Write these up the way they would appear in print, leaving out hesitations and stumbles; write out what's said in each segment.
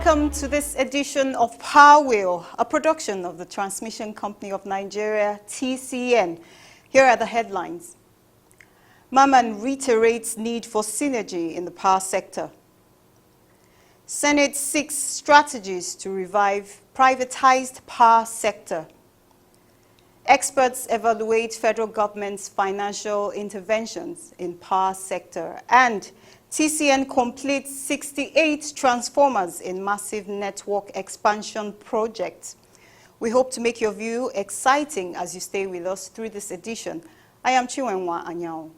Welcome to this edition of Power Wheel, a production of the Transmission Company of Nigeria, TCN. Here are the headlines. Maman reiterates need for synergy in the power sector. Senate seeks strategies to revive privatized power sector. Experts evaluate federal government's financial interventions in power sector. And TCN completes 68 transformers in massive network expansion project. We hope to make your view exciting as you stay with us through this edition. I am Chiwenwa Anyao.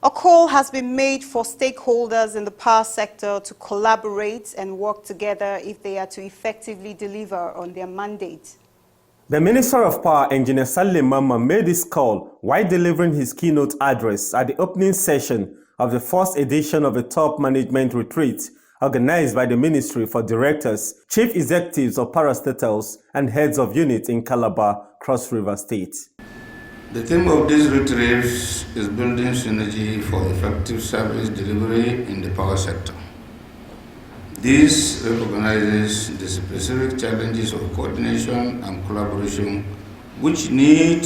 A call has been made for stakeholders in the power sector to collaborate and work together if they are to effectively deliver on their mandate. The Minister of Power, Engineer Salim Mamman, made this call while delivering his keynote address at the opening session of the first edition of a top management retreat organized by the Ministry for Directors, Chief Executives of Parastatals, and Heads of Units in Calabar, Cross River State. The theme of this retreat is building synergy for effective service delivery in the power sector. This recognizes the specific challenges of coordination and collaboration which need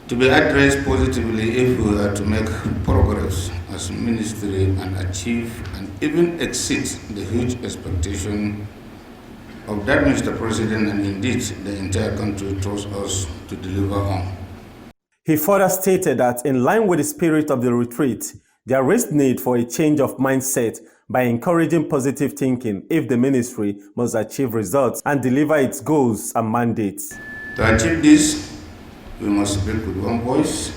to be addressed positively if we are to make progress as a ministry and achieve and even exceed the huge expectation of that Mr. President and indeed the entire country trusts us to deliver on. He further stated that in line with the spirit of the retreat, there is need for a change of mindset by encouraging positive thinking if the ministry must achieve results and deliver its goals and mandates. To achieve this, we must speak with one voice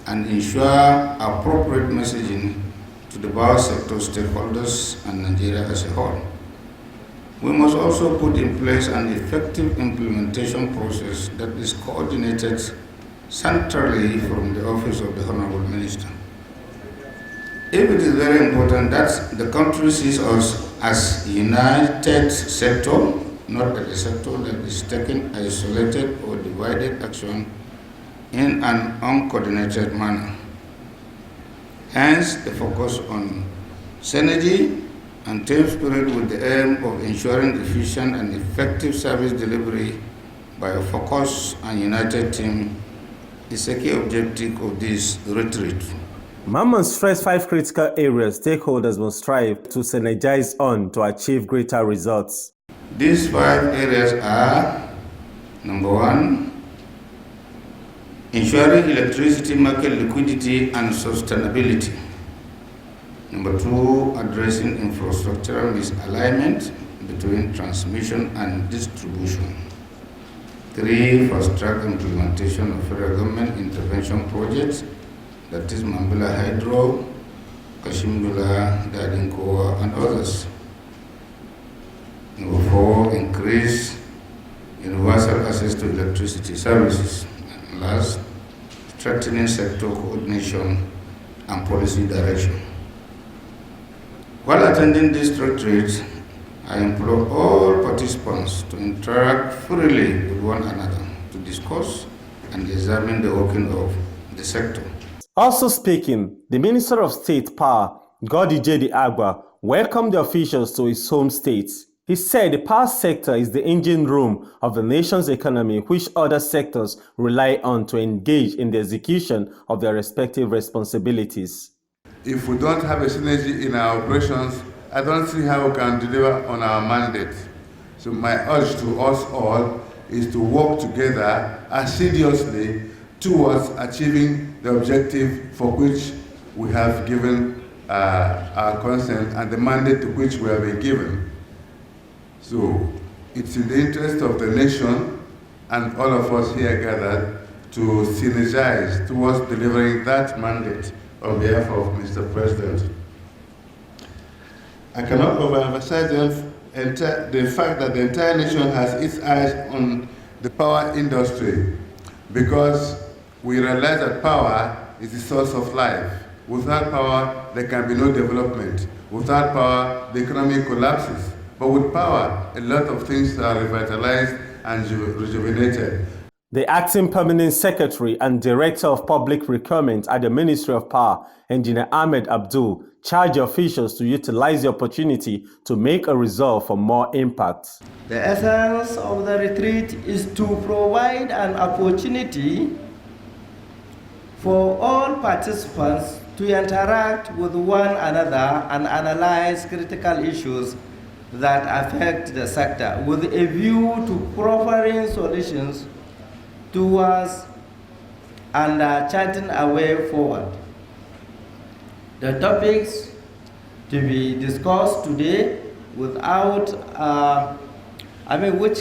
and ensure appropriate messaging to the power sector stakeholders and Nigeria as a whole. We must also put in place an effective implementation process that is coordinated centrally from the office of the Honorable Minister. If it is very important that the country sees us as a united sector, not as a sector that is taking isolated or divided action in an uncoordinated manner. Hence, the focus on synergy and team spirit with the aim of ensuring efficient and effective service delivery by a focused and united team is a key objective of this retreat. Mamman stressed 5 critical areas stakeholders must strive to synergize on to achieve greater results. These 5 areas are: number 1, ensuring electricity market liquidity and sustainability. Number 2, addressing infrastructural misalignment between transmission and distribution. 3, fast-track implementation of federal government intervention projects, that is Mambila Hydro, Kashimbula, Dadinkoa, and others. Number 4, increase universal access to electricity services. And last, strengthening sector coordination and policy direction. While attending this retreat, I implore all participants to interact freely with one another to discuss and examine the working of the sector. Also speaking, the Minister of State Power, Godi J.D. Agba, welcomed the officials to his home state. He said the power sector is the engine room of the nation's economy, which other sectors rely on to engage in the execution of their respective responsibilities. If we don't have a synergy in our operations, I don't see how we can deliver on our mandate. So my urge to us all is to work together assiduously towards achieving the objective for which we have given our consent and the mandate to which we have been given. So it's in the interest of the nation and all of us here gathered to synergize towards delivering that mandate on behalf of Mr. President. I cannot overemphasize the fact that the entire nation has its eyes on the power industry because we realize that power is the source of life. Without power, there can be no development. Without power, the economy collapses. But with power, a lot of things are revitalized and rejuvenated. The acting permanent secretary and director of public procurement at the Ministry of Power, Engineer Ahmed Abdul, charged officials to utilize the opportunity to make a resolve for more impact. The essence of the retreat is to provide an opportunity for all participants to interact with one another and analyze critical issues that affect the sector with a view to proffering solutions towards and charting a way forward. The topics to be discussed today which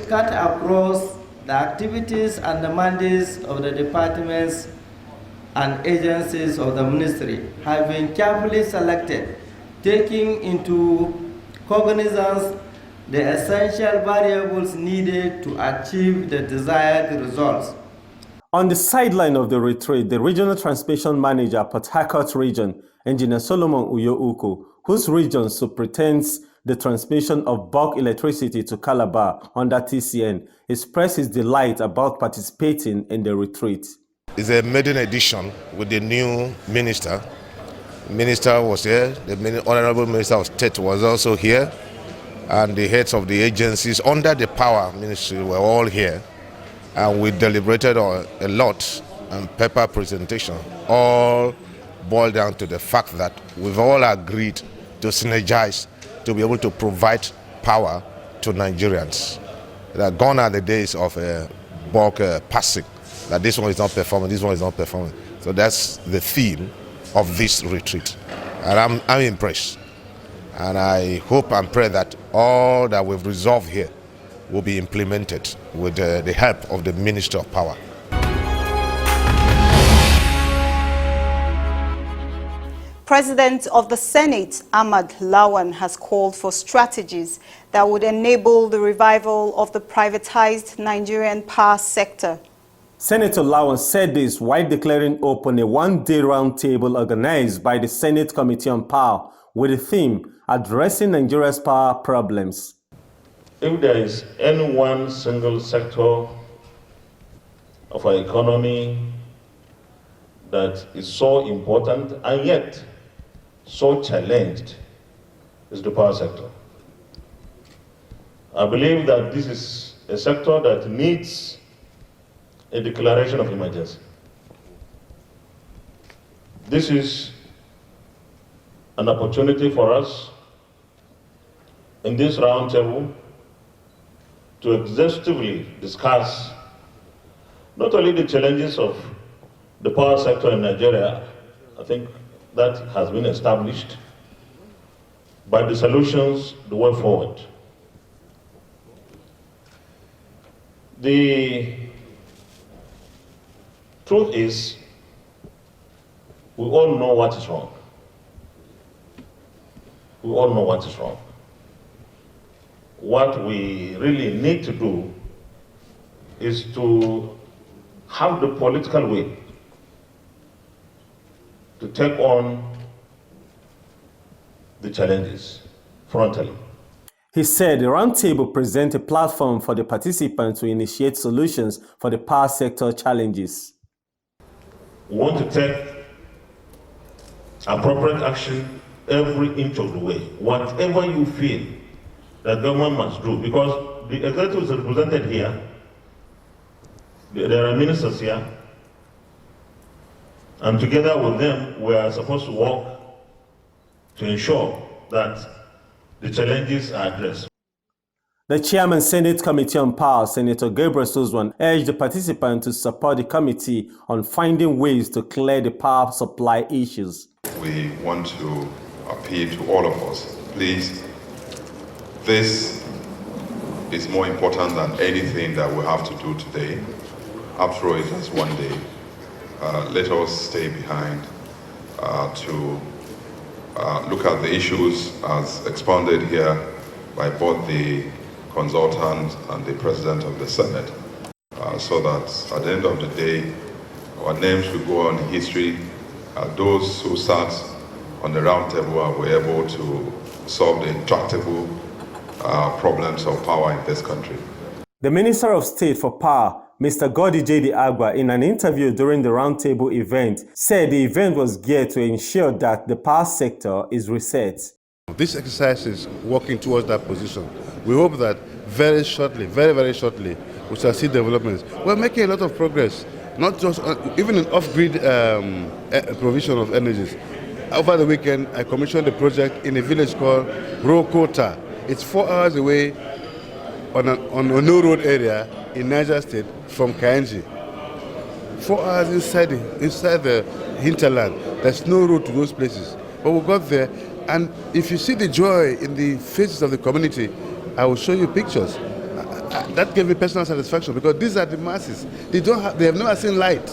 cut across the activities and the mandates of the departments and agencies of the ministry have been carefully selected, taking into cognizance the essential variables needed to achieve the desired results. On the sideline of the retreat, the Regional Transmission Manager, Port Harcourt Region, Engineer Solomon Uyo-Uko, whose region superintends the transmission of bulk electricity to Calabar under TCN, expressed his delight about participating in the retreat. It's a maiden edition with the new minister. The minister was here, the Honorable Minister of State was also here, and the heads of the agencies under the Power Ministry were all here. And we deliberated a lot on paper presentation, all boiled down to the fact that we've all agreed to synergize to be able to provide power to Nigerians. Gone are the days of bulk passing, that this one is not performing, this one is not performing. So that's the theme of this retreat. And I'm impressed. And I hope and pray that all that we've resolved here will be implemented with the help of the Minister of Power. President of the Senate, Ahmad Lawan, has called for strategies that would enable the revival of the privatized Nigerian power sector. Senator Lawan said this while declaring open a one-day roundtable organized by the Senate Committee on Power with the theme Addressing Nigeria's Power Problems. If there is any one single sector of our economy that is so important and yet so challenged, is the power sector. I believe that this is a sector that needs a declaration of emergency. This is an opportunity for us in this roundtable to exhaustively discuss not only the challenges of the power sector in Nigeria, I think that has been established, but the solutions, the way forward. The truth is, we all know what is wrong. We all know what is wrong. What we really need to do is to have the political will to take on the challenges frontally. He said the roundtable presents a platform for the participants to initiate solutions for the power sector challenges. We want to take appropriate action every inch of the way, whatever you feel that government must do, because the executive is represented here, there are ministers here, and together with them we are supposed to work to ensure that the challenges are addressed. The Chairman, Senate Committee on Power, Senator Gabriel Suzwan, urged the participants to support the committee on finding ways to clear the power supply issues. We want to appeal to all of us, please. This is more important than anything that we have to do today. After all, it's just one day. Let us stay behind to look at the issues as expounded here by both the consultant and the President of the Senate, so that at the end of the day, our names will go on in history. Those who sat on the round table were able to solve the intractable problems of power in this country. The Minister of State for Power, Mr. Godi J.D. Agba, in an interview during the roundtable event, said the event was geared to ensure that the power sector is reset. This exercise is working towards that position. We hope that very shortly, very shortly, we shall see developments. We're making a lot of progress, not just even in off-grid provision of energies. Over the weekend, I commissioned a project in a village called Rokota. It's 4 hours away on a no-road area in Niger State from Kaenji. 4 hours inside the hinterland. There's no road to those places. But we got there, and if you see the joy in the faces of the community, I will show you pictures. That gave me personal satisfaction, because these are the masses. They have never seen light.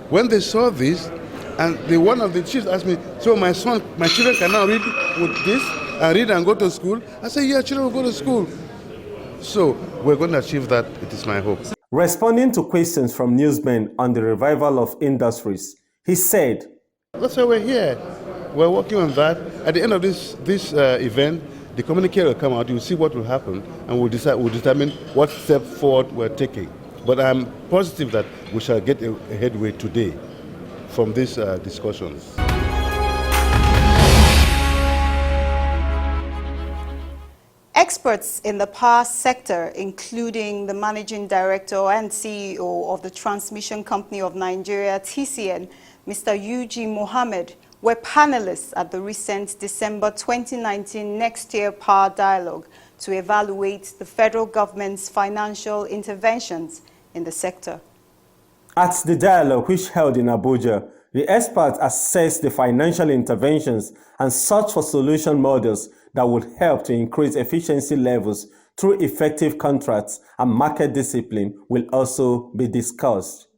When they saw this, and one of the chiefs asked me, so my children can now read with this and read and go to school? I said, yeah, children will go to school. So we're going to achieve that, it is my hope. Responding to questions from newsmen on the revival of industries, he said, that's why we're here. We're working on that. At the end of this event, the communique will come out, you'll see what will happen, and we'll determine what step forward we're taking. But I'm positive that we shall get a headway today from these discussions. Experts in the power sector, including the Managing Director and CEO of the Transmission Company of Nigeria, TCN, Mr. Eugene Mohammed, were panelists at the recent December 2019 Next Year Power Dialogue to evaluate the federal government's financial interventions in the sector. At the dialogue, which held in Abuja, the experts assessed the financial interventions and sought for solution models that would help to increase efficiency levels through effective contracts, and market discipline will also be discussed.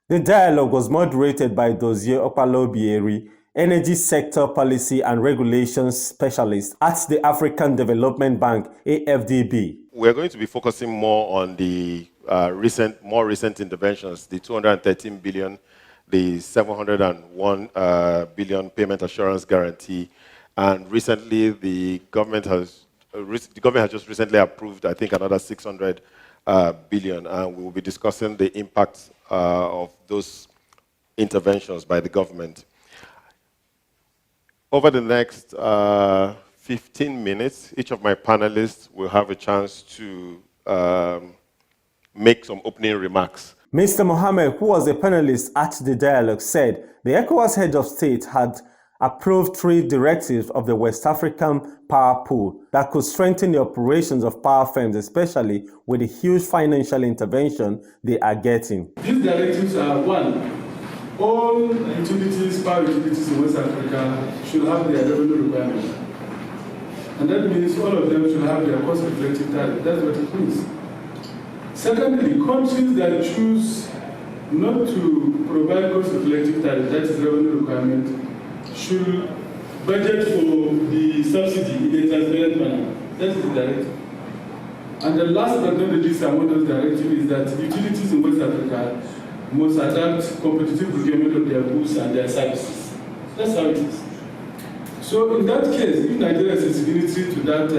The dialogue was moderated by Dozie Opalobieri, Energy Sector Policy and Regulations Specialist at the African Development Bank, AFDB. We're going to be focusing more on the more recent interventions, the 213 billion, the 701 billion payment assurance guarantee, and recently the government has just recently approved, I think, another 600 billion, and we will be discussing the impact of those interventions by the government. Over the next 15 minutes, each of my panelists will have a chance to make some opening remarks. Mr. Mohammed, who was a panelist at the dialogue, said the ECOWAS head of state had approved 3 directives of the West African power pool that could strengthen the operations of power firms, especially with the huge financial intervention they are getting. These directives are: 1, all utilities, power utilities in West Africa should have their revenue requirement. And that means all of them should have their cost-reflective tariff. That's what it means. Secondly, countries that choose not to provide cost-reflective tariff, that is revenue requirement, should budget for the subsidy in a transparent manner. That is the directive. And the last but not the least among those directives is that utilities in West Africa must adapt competitive procurement of their goods and their services. That's how it is. So in that case, if Nigeria is signatory to that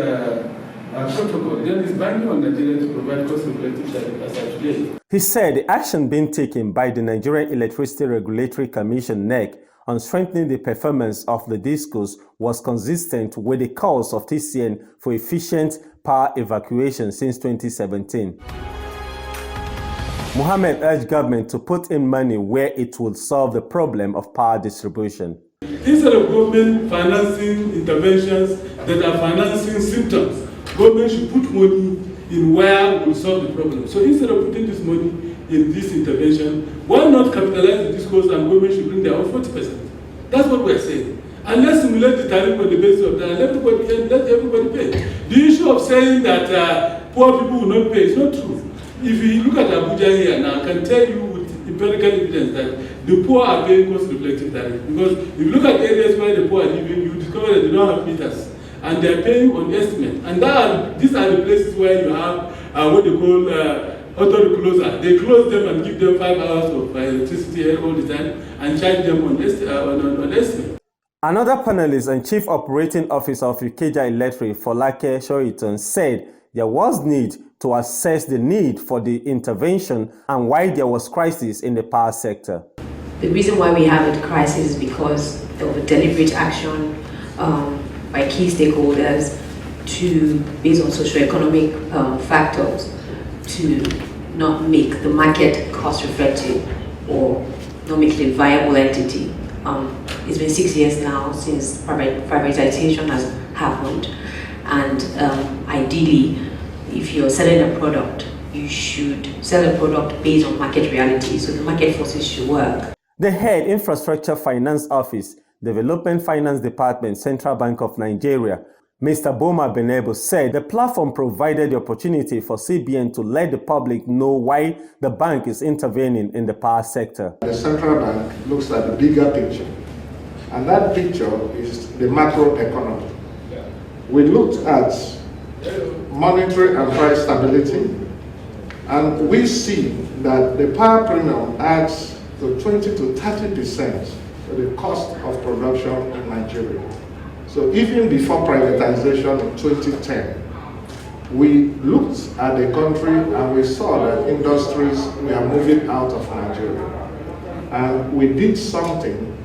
protocol, then it's binding on Nigeria to provide cost-reflective tariff as of today. He said the action being taken by the Nigerian Electricity Regulatory Commission, NEC, on strengthening the performance of the DISCOs was consistent with the calls of TCN for efficient power evacuation since 2017. Mohammed urged government to put in money where it would solve the problem of power distribution. Instead of government financing interventions that are financing symptoms, government should put money in where we solve the problem. So instead of putting this money in this intervention, why not capitalize the DISCOs and government should bring their own 40%? That's what we're saying. And let's simulate the tariff on the basis of that, and let everybody pay. The issue of saying that poor people will not pay is not true. If you look at Abuja here now, I can tell you with empirical evidence that the poor are paying cost-reflective tariff. Because if you look at areas where the poor are living, you discover that they don't have meters. And they're paying on estimate. And these are the places where you have what they call auto closer. They close them and give them 5 hours of electricity all the time and charge them on estimate. Another panelist and Chief Operating Officer of Ikeja Electric, Folake Shoiton, said there was need to assess the need for the intervention and why there was crisis in the power sector. The reason why we have a crisis is because of a deliberate action by key stakeholders based on socioeconomic factors, to not make the market cost effective or not make it a viable entity. It's been 6 years now since privatization has happened, and ideally, if you're selling a product, you should sell a product based on market reality, so the market forces should work. The head Infrastructure Finance Office, Development Finance Department, Central Bank of Nigeria, Mr. Boma Benebo, said the platform provided the opportunity for CBN to let the public know why the bank is intervening in the power sector. The central bank looks at the bigger picture, and that picture is the macroeconomy. We looked at monetary and price stability, and we see that the power premium adds to 20 to 30% to the cost of production in Nigeria. So even before privatization in 2010, we looked at the country and we saw that industries were moving out of Nigeria. And we did something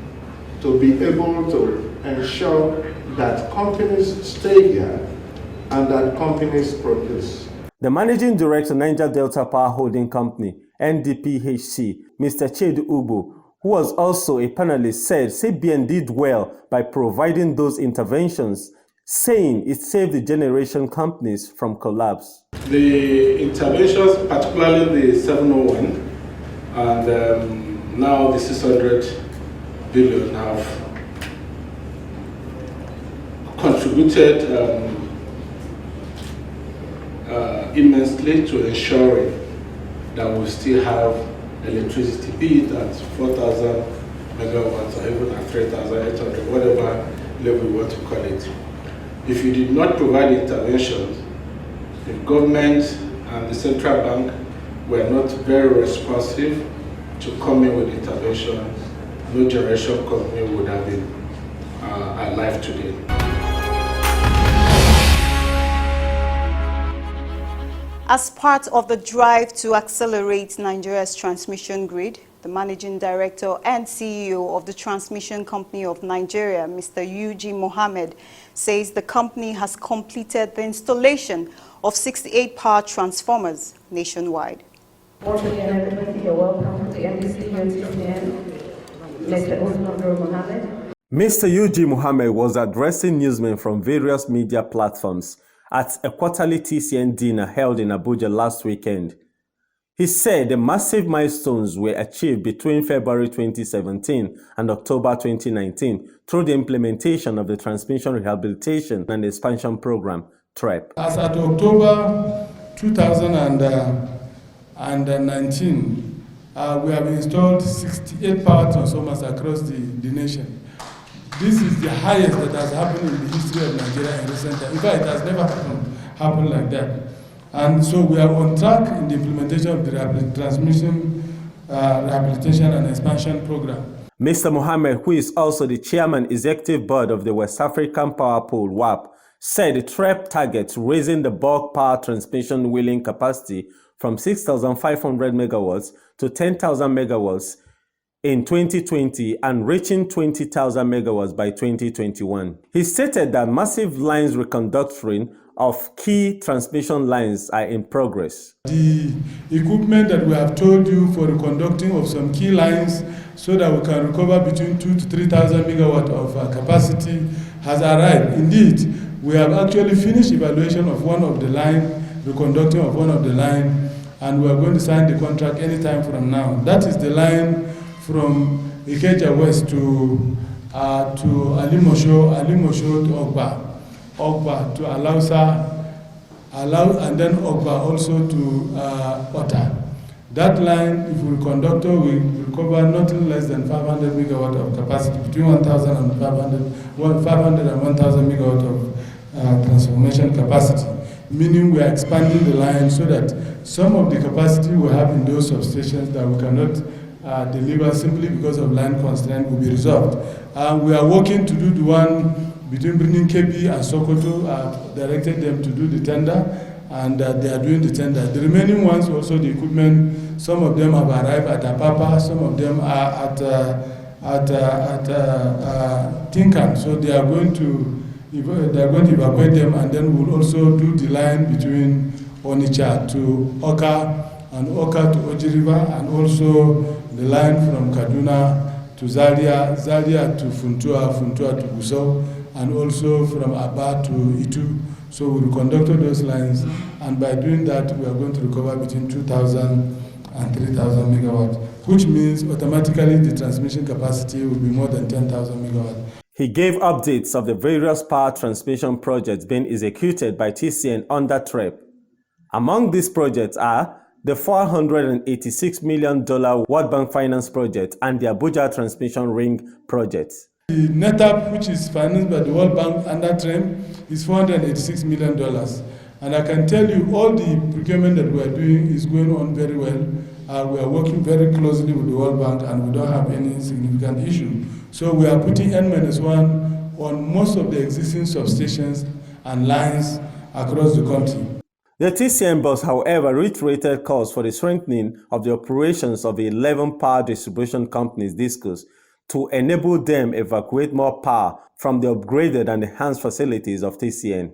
to be able to ensure that companies stay here and that companies produce. The Managing Director, Niger Delta Power Holding Company, NDPHC, Mr. Chedu Ubu, who was also a panelist, said CBN did well by providing those interventions, saying it saved the generation companies from collapse. The interventions, particularly the 701 and now the 600 billion, have contributed immensely to ensuring that we still have electricity, be it at 4,000 megawatts or even at 3,800, whatever level we want to call it. If you did not provide interventions, the government and the central bank were not very responsive to come in with interventions, no generation company would have been alive today. As part of the drive to accelerate Nigeria's transmission grid, the Managing Director and CEO of the Transmission Company of Nigeria, Mr. UG Mohammed, says the company has completed the installation of 68 power transformers nationwide. Once again, everybody, you're welcome to the NBC TCN, Mr. UG Mohammed. Mr. UG Mohammed was addressing newsmen from various media platforms at a quarterly TCN dinner held in Abuja last weekend. He said the massive milestones were achieved between February 2017 and October 2019 through the implementation of the Transmission Rehabilitation and Expansion Program, TREP. As at October 2019, we have installed 68 power transformers across the nation. This is the highest that has happened in the history of Nigeria in recent times. In fact, it has never happened like that. And so we are on track in the implementation of the Transmission Rehabilitation and Expansion Program. Mr. Mohammed, who is also the Chairman Executive Board of the West African Power Pool, WAP, said the TREP targets raising the bulk power transmission wheeling capacity from 6,500 megawatts to 10,000 megawatts in 2020 and reaching 20,000 megawatts by 2021. He stated that massive lines reconductoring of key transmission lines are in progress. The equipment that we have told you for the conducting of some key lines so that we can recover between 2,000 to 3,000 megawatts of capacity has arrived. Indeed, we have actually finished evaluation of one of the line, the conducting of one of the line, and we are going to sign the contract anytime from now. That is the line from Ikeja West to Alimosho to Ogba to Alausa, and then Ogba also to Ota. That line, if we conduct, we will cover nothing less than 500 megawatt of capacity, between 1,000 and 500 and 1,000 megawatt of transformation capacity, meaning we are expanding the line so that some of the capacity we have in those substations that we cannot deliver simply because of line constraint will be resolved. We are working to do the one between Birnin Kebbi and Sokoto. I've directed them to do the tender, and they are doing the tender. The remaining ones, also the equipment, some of them have arrived at Apapa, some of them are at Tinkan, so they are going to evacuate them, and then we'll also do the line between Onitsha to Oka and Oka to Oji River, and also the line from Kaduna to Zaria, Zaria to Funtua, Funtua to Gusau, and also from Aba to Itu. So we conducted those lines, and by doing that, we are going to recover between 2,000 and 3,000 megawatts, which means automatically the transmission capacity will be more than 10,000 megawatts. He gave updates of the various power transmission projects being executed by TCN under TREP. Among these projects are the $486 million World Bank Finance project and the Abuja Transmission Ring project. The NETAP, which is financed by the World Bank under TREP, is $486 million. And I can tell you all the procurement that we are doing is going on very well. We are working very closely with the World Bank, and we don't have any significant issue. So we are putting N-1 on most of the existing substations and lines across the country. The TCN boss, however, reiterated calls for the strengthening of the operations of the 11 power distribution companies discussed to enable them evacuate more power from the upgraded and enhanced facilities of TCN.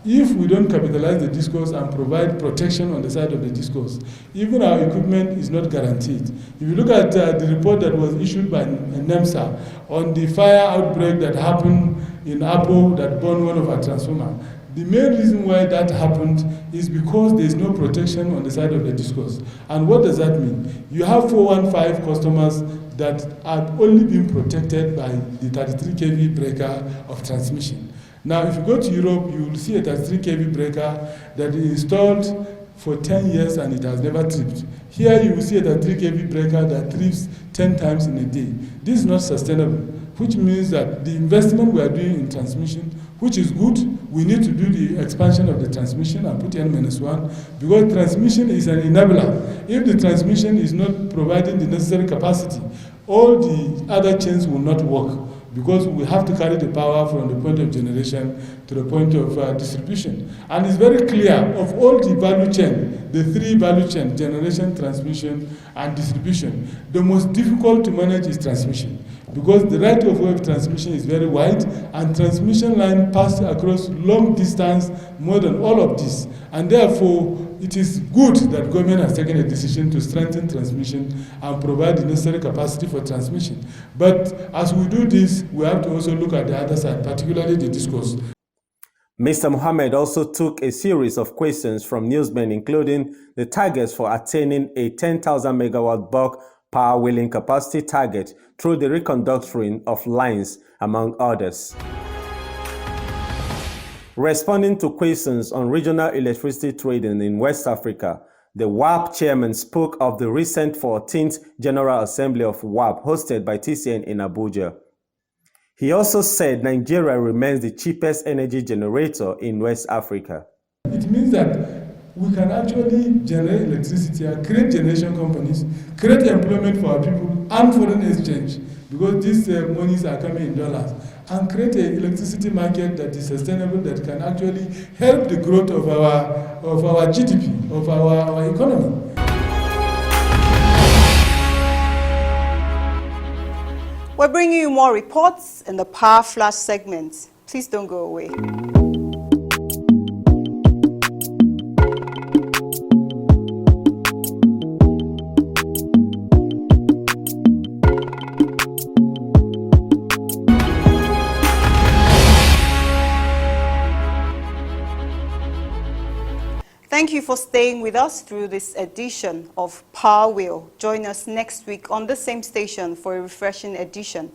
If we don't capitalize the discourse and provide protection on the side of the discourse, even our equipment is not guaranteed. If you look at the report that was issued by NEMSA on the fire outbreak that happened in Apo that burned one of our transformers, the main reason why that happened is because there is no protection on the side of the discourse. And what does that mean? You have 415 customers that are only being protected by the 33 kV breaker of transmission. Now, if you go to Europe, you will see a 33 kV breaker that is installed for 10 years and it has never tripped. Here, you will see a 33 kV breaker that trips 10 times in a day. This is not sustainable, which means that the investment we are doing in transmission, which is good, we need to do the expansion of the transmission and put N-1, because transmission is an enabler. If the transmission is not providing the necessary capacity, all the other chains will not work, because we have to carry the power from the point of generation to the point of distribution. And it's very clear, of all the value chain, the three value chain, generation, transmission, and distribution, the most difficult to manage is transmission, because the right of way of transmission is very wide, and transmission line passes across long distance more than all of this. And therefore, it is good that government has taken a decision to strengthen transmission and provide the necessary capacity for transmission. But as we do this, we have to also look at the other side, particularly the discourse. Mr. Mohammed also took a series of questions from newsmen, including the targets for attaining a 10,000 megawatt bulk power wheeling capacity target through the reconductoring of lines, among others. Responding to questions on regional electricity trading in West Africa, the WAP chairman spoke of the recent 14th General Assembly of WAP hosted by TCN in Abuja. He also said Nigeria remains the cheapest energy generator in West Africa. It means that we can actually generate electricity, create generation companies, create employment for our people and foreign exchange, because these monies are coming in dollars, and create an electricity market that is sustainable, that can actually help the growth of our GDP, of our economy. We're bringing you more reports in the Power Flash segment. Please don't go away. Thank you for staying with us through this edition of Power Wheel. Join us next week on the same station for a refreshing edition.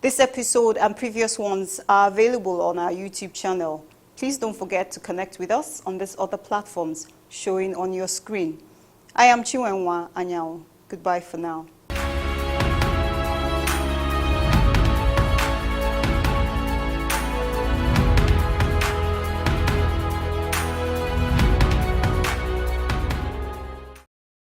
This episode and previous ones are available on our YouTube channel. Please don't forget to connect with us on these other platforms showing on your screen. I am Chiwenwa Anyao. Goodbye for now.